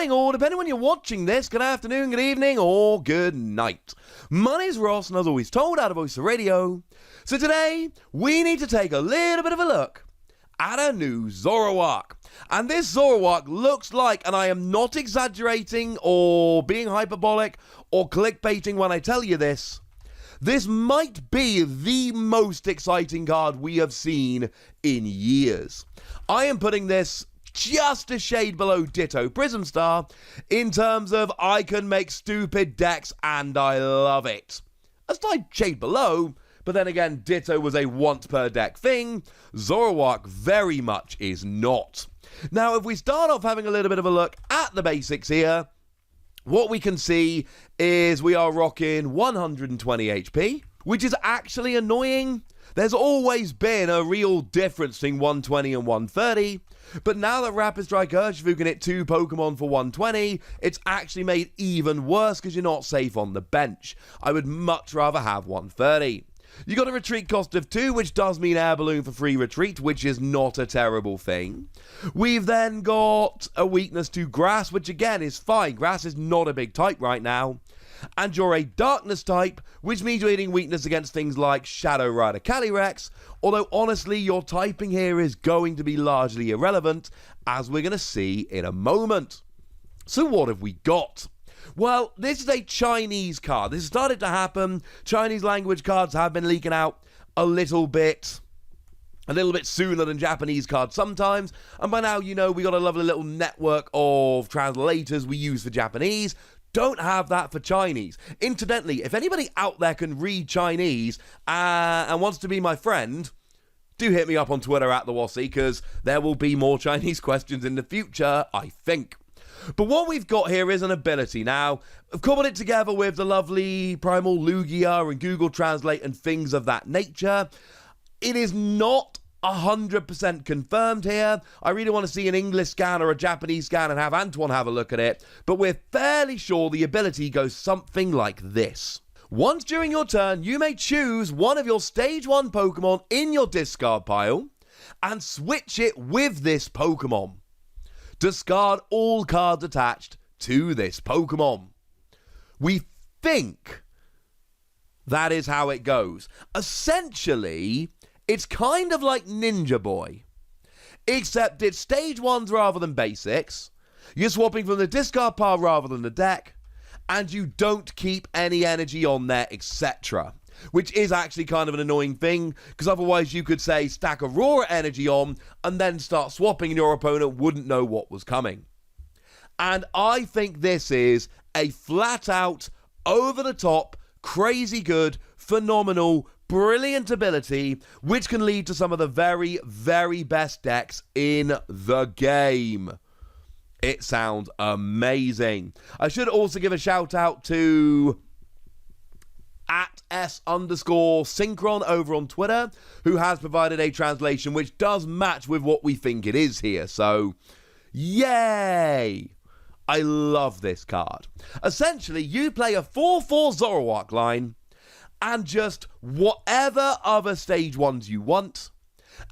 morning, or depending when you're watching this, good afternoon, good evening, or good night. My name's Ross, and as always told out of Voice of Radio. So today, we need to take a little bit of a look at a new Zoroark. And this Zoroark looks like, and I am not exaggerating or being hyperbolic or clickbaiting when I tell you this, this might be the most exciting card we have seen in years. I am putting this just a shade below Ditto Prism Star in terms of I can make stupid decks and I love it. A slight shade below, but then again, Ditto was a once per deck thing. Zoroark very much is not. Now, if we start off having a little bit of a look at the basics here, what we can see is we are rocking 120 HP, which is actually annoying. There's always been a real difference between 120 and 130, but now that Rapid Strike Urshifu can hit 2 Pokemon for 120, it's actually made even worse because you're not safe on the bench. I would much rather have 130. You got a retreat cost of 2, which does mean Air Balloon for free retreat, which is not a terrible thing. We've then got a weakness to Grass, which again is fine. Grass is not a big type right now. And you're a Darkness type, which means you're hitting weakness against things like Shadow Rider Calyrex, although honestly your typing here is going to be largely irrelevant, as we're going to see in a moment. So what have we got? Well, this is a Chinese card. This has started to happen. Chinese language cards have been leaking out a little bit sooner than Japanese cards sometimes. And by now, you know, we got a lovely little network of translators we use for Japanese. Don't have that for Chinese. Incidentally, if anybody out there can read Chinese and wants to be my friend, do hit me up on Twitter at @TheWossy, because there will be more Chinese questions in the future, I think. But what we've got here is an ability. Now, I've coupled it together with the lovely Primal Lugia and Google Translate and things of that nature. It is not 100% confirmed here. I really want to see an English scan or a Japanese scan and have Antoine have a look at it, but we're fairly sure the ability goes something like this. Once during your turn, you may choose one of your Stage 1 Pokemon in your discard pile and switch it with this Pokemon. Discard all cards attached to this Pokemon. We think that is how it goes. Essentially, it's kind of like Ninja Boy, except it's Stage 1s rather than basics, you're swapping from the discard pile rather than the deck, and you don't keep any energy on there, etc. Which is actually kind of an annoying thing, because otherwise you could say stack Aurora energy on and then start swapping and your opponent wouldn't know what was coming. And I think this is a flat out, over the top, crazy good, phenomenal, brilliant ability, which can lead to some of the very, very best decks in the game. It sounds amazing. I should also give a shout out to @S_Synchron over on Twitter, who has provided a translation which does match with what we think it is here. So, yay! I love this card. Essentially, you play a 4/4 Zoroark line and just whatever other Stage 1s you want,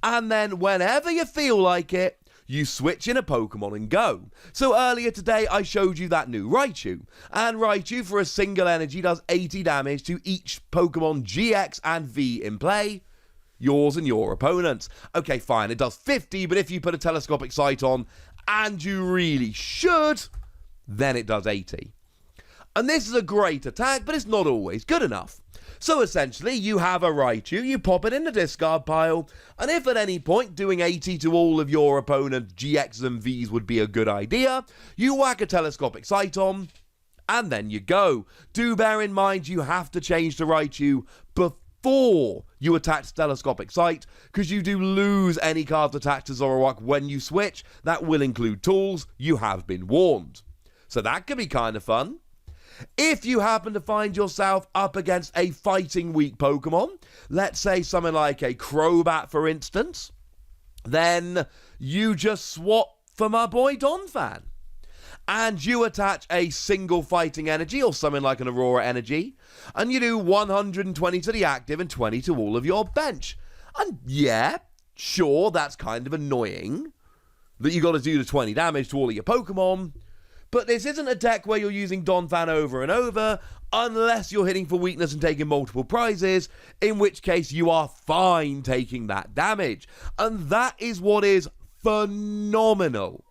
and then whenever you feel like it, you switch in a Pokemon and go. So earlier today, I showed you that new Raichu. And Raichu, for a single energy, does 80 damage to each Pokemon GX and V in play. Yours and your opponent's. Okay, fine, it does 50, but if you put a telescopic sight on, and you really should, then it does 80. And this is a great attack, but it's not always good enough. So essentially, you have a Raichu, you pop it in the discard pile, and if at any point doing 80 to all of your opponent's GX and Vs would be a good idea, you whack a telescopic sight on, and then you go. Do bear in mind you have to change the Raichu before you attach telescopic sight, because you do lose any cards attached to Zoroark when you switch. That will include tools, you have been warned. So that could be kind of fun. If you happen to find yourself up against a fighting weak Pokemon, let's say something like a Crobat for instance, then you just swap for my boy Donphan. And you attach a single fighting energy or something like an Aurora energy, and you do 120 to the active and 20 to all of your bench. And yeah, sure, that's kind of annoying that you got to do the 20 damage to all of your Pokemon, But this isn't a deck where you're using Donphan over and over, unless you're hitting for weakness and taking multiple prizes, in which case you are fine taking that damage. And that is what is phenomenal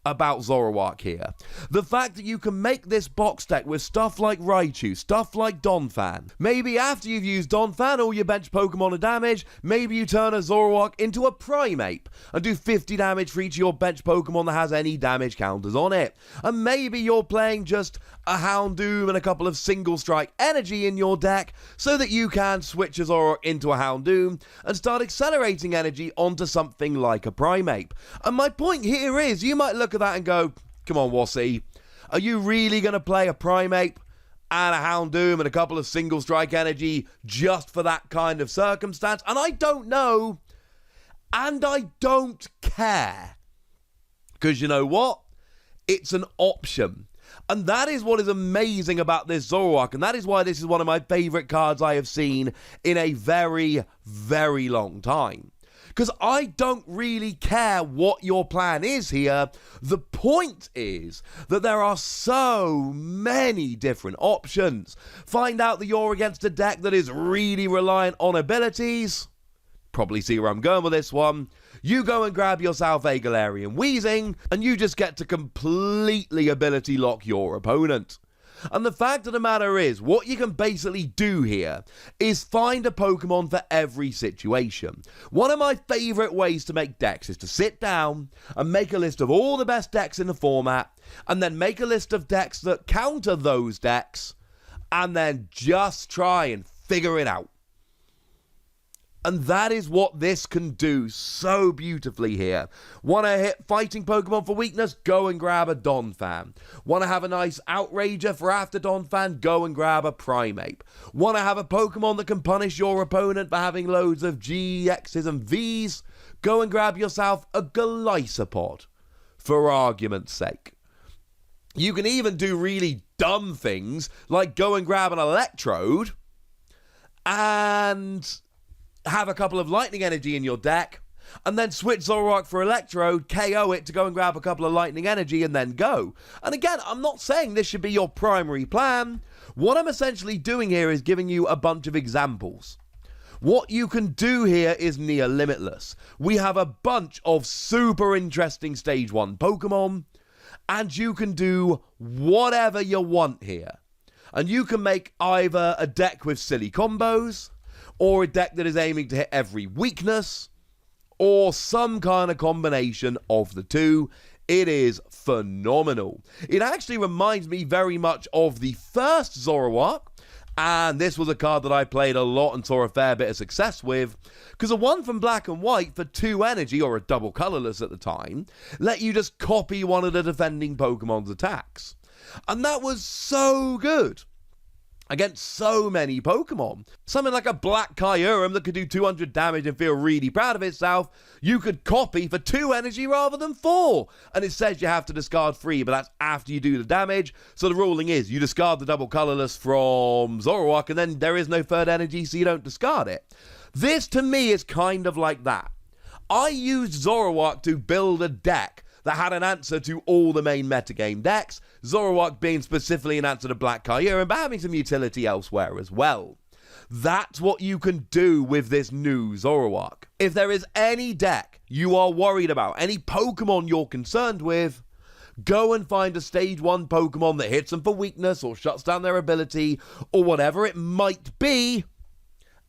about Zoroark here. The fact that you can make this box deck with stuff like Raichu, stuff like Donphan. Maybe after you've used Donphan, all your bench Pokemon are damaged, maybe you turn a Zoroark into a Primeape and do 50 damage for each of your bench Pokemon that has any damage counters on it. And maybe you're playing just a Houndoom and a couple of single strike energy in your deck so that you can switch a Zoroark into a Houndoom and start accelerating energy onto something like a Primeape. And my point here is, you might look at that and go, come on, Wassy, are you really going to play a Primeape and a Houndoom and a couple of single strike energy just for that kind of circumstance? And I don't know, and I don't care, because you know what? It's an option. And that is what is amazing about this Zoroark, and that is why this is one of my favourite cards I have seen in a very, very long time. Because I don't really care what your plan is here. The point is that there are so many different options. Find out that you're against a deck that is really reliant on abilities. Probably see where I'm going with this one. You go and grab yourself a Galarian Weezing, and you just get to completely ability lock your opponent. And the fact of the matter is, what you can basically do here is find a Pokemon for every situation. One of my favourite ways to make decks is to sit down and make a list of all the best decks in the format, and then make a list of decks that counter those decks, and then just try and figure it out. And that is what this can do so beautifully here. Want to hit fighting Pokemon for weakness? Go and grab a Donphan. Want to have a nice Outrager for after Donphan? Go and grab a Primeape. Want to have a Pokemon that can punish your opponent for having loads of G, X's and V's? Go and grab yourself a Golisopod, for argument's sake. You can even do really dumb things, like go and grab an Electrode and have a couple of lightning energy in your deck, and then switch Zoroark for Electrode, KO it to go and grab a couple of lightning energy and then go. And again, I'm not saying this should be your primary plan. What I'm essentially doing here is giving you a bunch of examples. What you can do here is near limitless. We have a bunch of super interesting Stage 1 Pokemon, and you can do whatever you want here. And you can make either a deck with silly combos, or a deck that is aiming to hit every weakness, or some kind of combination of the two. It is phenomenal. It actually reminds me very much of the first Zoroark, and this was a card that I played a lot and saw a fair bit of success with, because the one from Black and White for 2 energy, or a double colourless at the time, let you just copy one of the defending Pokemon's attacks. And that was so good against so many Pokemon. Something like a Black Kyurem that could do 200 damage and feel really proud of itself, you could copy for 2 energy rather than 4. And it says you have to discard 3, but that's after you do the damage. So the ruling is you discard the double colourless from Zoroark, and then there is no 3rd energy, so you don't discard it. This, to me, is kind of like that. I used Zoroark to build a deck that had an answer to all the main metagame decks, Zoroark being specifically an answer to Black Kyurem, but having some utility elsewhere as well. That's what you can do with this new Zoroark. If there is any deck you are worried about, any Pokemon you're concerned with, go and find a Stage 1 Pokemon that hits them for weakness or shuts down their ability or whatever it might be,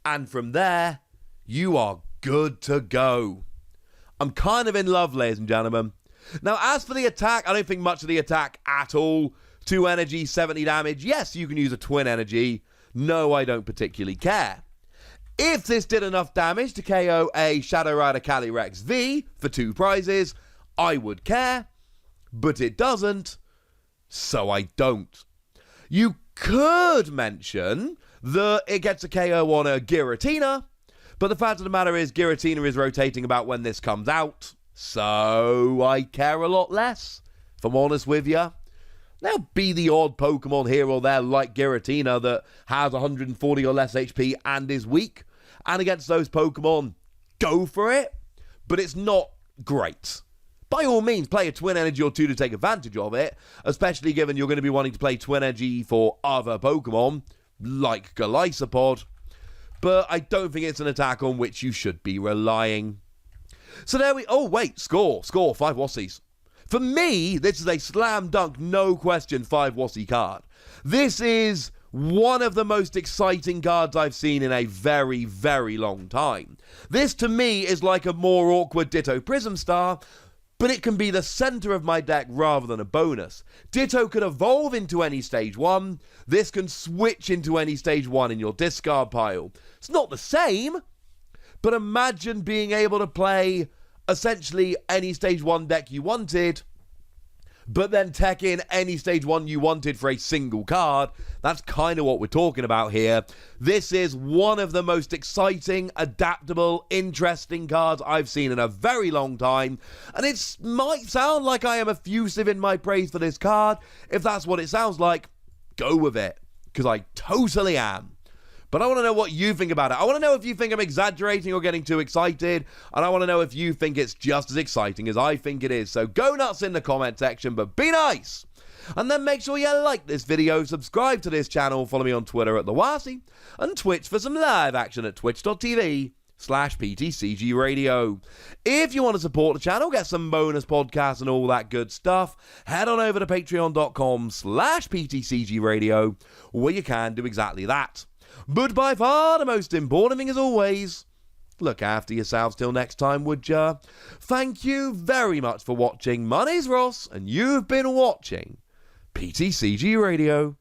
and from there, you are good to go. I'm kind of in love, ladies and gentlemen. Now, as for the attack, I don't think much of the attack at all. 2 energy, 70 damage. Yes, you can use a twin energy. No, I don't particularly care. If this did enough damage to KO a Shadow Rider Calyrex V for 2 prizes, I would care. But it doesn't, so I don't. You could mention that it gets a KO on a Giratina, but the fact of the matter is Giratina is rotating about when this comes out. So I care a lot less, if I'm honest with you. There'll be the odd Pokemon here or there like Giratina that has 140 or less HP and is weak. And against those Pokemon, go for it. But it's not great. by all means, play a Twin Energy or two to take advantage of it, especially given you're going to be wanting to play Twin Energy for other Pokemon, like Golisopod, but I don't think it's an attack on which you should be relying. So there we... Oh, wait, score, 5 Wassies. For me, this is a slam dunk, no question, 5 Wassie card. This is one of the most exciting cards I've seen in a very, very long time. This, to me, is like a more awkward Ditto Prism Star, but it can be the center of my deck rather than a bonus. Ditto could evolve into any stage 1. This can switch into any stage 1 in your discard pile. It's not the same, but imagine being able to play essentially any stage 1 deck you wanted, but then tech in any stage 1 you wanted for a single card. That's kind of what we're talking about here. This is one of the most exciting, adaptable, interesting cards I've seen in a very long time, and it might sound like I am effusive in my praise for this card. If that's what it sounds like, go with it, because I totally am. But I want to know what you think about it. I want to know if you think I'm exaggerating or getting too excited. And I want to know if you think it's just as exciting as I think it is. So go nuts in the comment section, but be nice. And then make sure you like this video, subscribe to this channel, follow me on Twitter at TheWassie, and Twitch for some live action at twitch.tv/PTCG Radio. If you want to support the channel, get some bonus podcasts and all that good stuff, head on over to patreon.com/PTCG Radio, where you can do exactly that. But by far the most important thing, as always, look after yourselves till next time, would ya? Thank you very much for watching. My name's Ross, and you've been watching PTCG Radio.